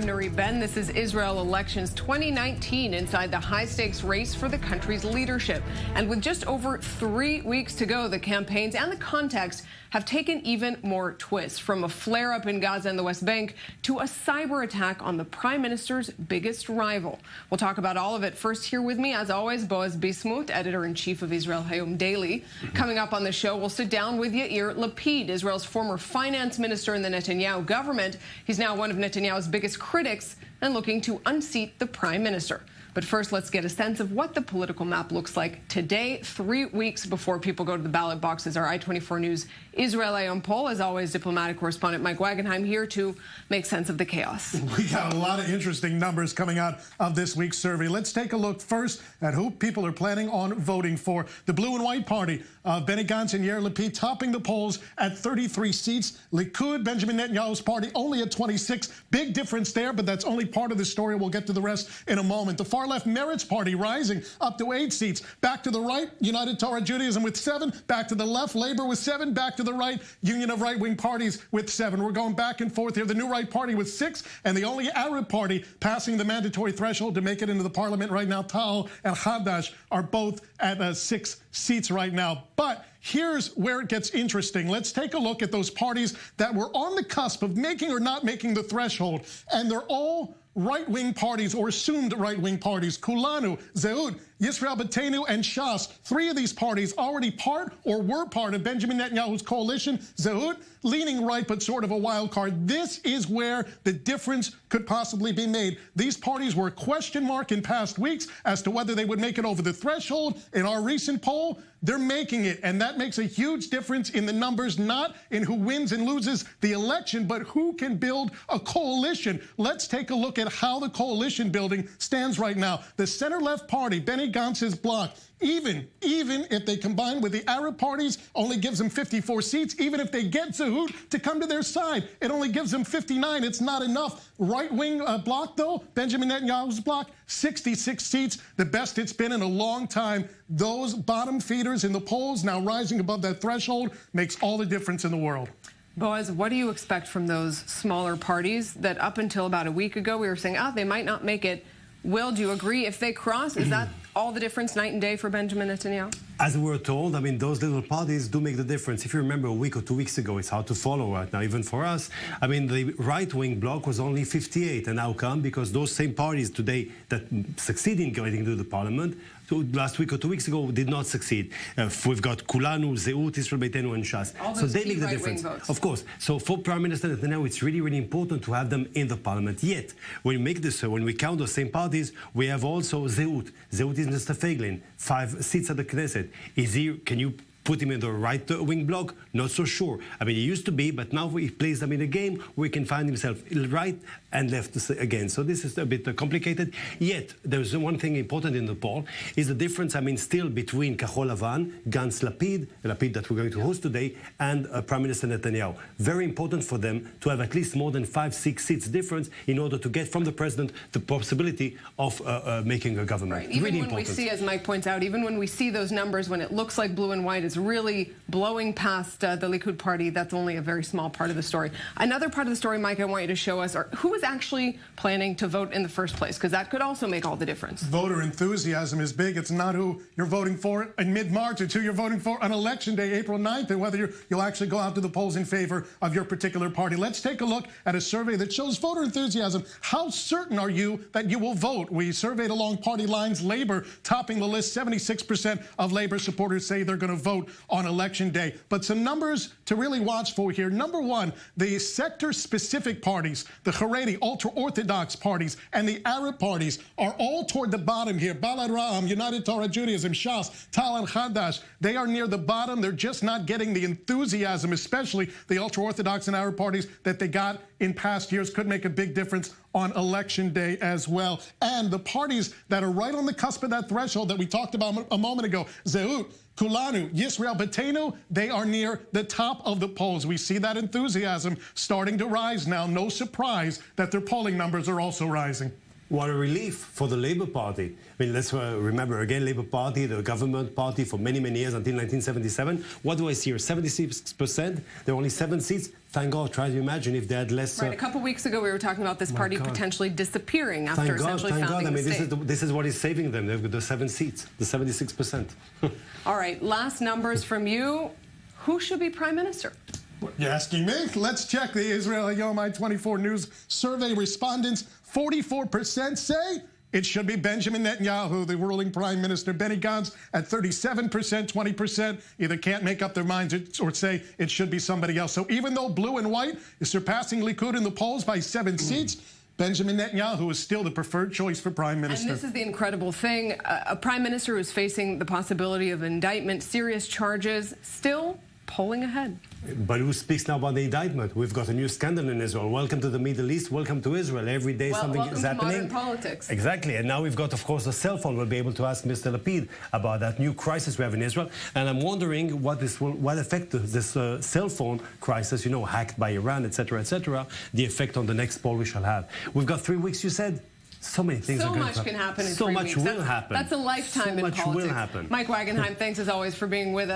I'm Nuri Ben. This is Israel Elections 2019 inside the high-stakes race for the country's leadership. And with just over 3 weeks to go, the campaigns and the context have taken even more twists, from a flare-up in Gaza and the West Bank to a cyber attack on the Prime Minister's biggest rival. We'll talk about all of it. First, here with me, as always, Boaz Bismuth, editor-in-chief of Israel Hayom Daily. Coming up on the show, we'll sit down with Yair Lapid, Israel's former finance minister in the Netanyahu government. He's now one of Netanyahu's biggest critics and looking to unseat the prime minister. But first, let's get a sense of what the political map looks like today, 3 weeks before people go to the ballot boxes. Our I-24 News Israel Hayom poll, as always, diplomatic correspondent Mike Wagenheim here to make sense of the chaos. We got a lot of interesting numbers coming out of this week's survey. Let's take a look first at who people are planning on voting for. The Blue and White Party of Benny Gantz and Yair Lapid topping the polls at 33 seats. Likud, Benjamin Netanyahu's party, only at 26. Big difference there, but that's only part of the story. We'll get to the rest in a moment. The far left Meretz Party rising up to 8 seats. Back to the right, United Torah Judaism with 7. Back to the left, Labor with 7. Back to the right, Union of Right-Wing Parties with 7. We're going back and forth here. The New Right Party with 6, and the only Arab party passing the mandatory threshold to make it into the parliament right now, Ta'al and Hadash, are both at 6 seats right now. But here's where it gets interesting. Let's take a look at those parties that were on the cusp of making or not making the threshold, and they're all right-wing parties or assumed right-wing parties. Kulanu, Zehut, Yisrael Beitenu, and Shas. 3 of these parties already part or were part of Benjamin Netanyahu's coalition. Zehut leaning right, but sort of a wild card. This is where the difference could possibly be made. These parties were a question mark in past weeks as to whether they would make it over the threshold. In our recent poll, they're making it, and that makes a huge difference in the numbers, not in who wins and loses the election, but who can build a coalition. Let's take a look at how the coalition building stands right now. The center-left party, Benny Gantz's bloc, even if they combine with the Arab parties, only gives them 54 seats. Even if they get Zehut to come to their side, it only gives them 59. It's not enough. Right-wing bloc, though, Benjamin Netanyahu's bloc, 66 seats, the best it's been in a long time. Those bottom feeders in the polls now rising above that threshold makes all the difference in the world. Boaz, what do you expect from those smaller parties that up until about a week ago we were saying, they might not make it? Will, do you agree? If they cross, is that all the difference night and day for Benjamin Netanyahu? As we were told, I mean, those little parties do make the difference. If you remember a week or 2 weeks ago, it's hard to follow right now, even for us. I mean, the right-wing bloc was only 58. And how come? Because those same parties today that succeed in getting into the parliament, last week or 2 weeks ago, did not succeed. We've got Kulanu, Zehut, Israel Beitenu, and Shas. So they make the difference. Votes. Of course. So for Prime Minister Netanyahu, it's really, really important to have them in the parliament. Yet, when we make this, when we count those same parties, we have also Zehut. Zehut is Mr. Feiglin, 5 seats at the Knesset. Can you put him in the right-wing bloc? Not so sure. I mean, he used to be, but now he plays them in a game where he can find himself right and left again. So this is a bit complicated. Yet, there's one thing important in the poll, is the difference, I mean, still between Kahol Lavan, Gantz Lapid that we're going to host today, and Prime Minister Netanyahu. Very important for them to have at least more than 5-6 seats difference in order to get from the president the possibility of making a government. Right. Even really when important. we see, as Mike points out, even when we see those numbers, when it looks like blue and white is really blowing past the Likud party, that's only a very small part of the story. Another part of the story, Mike, I want you to show us who is actually planning to vote in the first place, because that could also make all the difference. Voter enthusiasm is big. It's not who you're voting for in mid-March. It's who you're voting for on Election Day, April 9th, and whether you'll actually go out to the polls in favor of your particular party. Let's take a look at a survey that shows voter enthusiasm. How certain are you that you will vote? We surveyed along party lines. Labor topping the list. 76% of Labor supporters say they're going to vote on Election Day. But some numbers to really watch for here. Number one, the sector-specific parties, the Haredi, ultra-Orthodox parties, and the Arab parties are all toward the bottom here. Balad Ra'am, United Torah Judaism, Shas, Ta'al and Hadash, they are near the bottom. They're just not getting the enthusiasm, especially the ultra-Orthodox and Arab parties that they got in past years. Could make a big difference on Election Day as well. And the parties that are right on the cusp of that threshold that we talked about a moment ago, Zehut, Kulanu, Yisrael Beitenu, they are near the top of the polls. We see that enthusiasm starting to rise now. No surprise that their polling numbers are also rising. What a relief for the Labour Party. I mean, let's remember again, Labour Party, the government party for many, many years until 1977. What do I see here? 76%. There are only 7 seats. Thank God. Try to imagine if they had less. Right. A couple weeks ago, we were talking about this party potentially disappearing after essentially founding I mean, the state. this is what is saving them. They've got the 7 seats, the 76%. All right. Last numbers from you. Who should be prime minister? You're asking me? Let's check the Israel Hayom I-24 News survey. Respondents, 44% say it should be Benjamin Netanyahu, the ruling prime minister. Benny Gantz at 37%, 20% either can't make up their minds or say it should be somebody else. So even though blue and white is surpassing Likud in the polls by 7 seats, Benjamin Netanyahu is still the preferred choice for prime minister. And this is the incredible thing. A prime minister who's facing the possibility of indictment, serious charges, still polling ahead. But who speaks now about the indictment? We've got a new scandal in Israel. Welcome to the Middle East. Welcome to Israel. Every day something is happening. Welcome to modern politics. Exactly. And now we've got, of course, the cell phone. We'll be able to ask Mr. Lapid about that new crisis we have in Israel. And I'm wondering what effect this cell phone crisis, you know, hacked by Iran, etc., the effect on the next poll we shall have. We've got 3 weeks, you said? So many things are going to happen. So much can happen in 3 weeks. So much will happen. That's a lifetime in politics. So much will happen. Mike Wagenheim, thanks as always for being with us.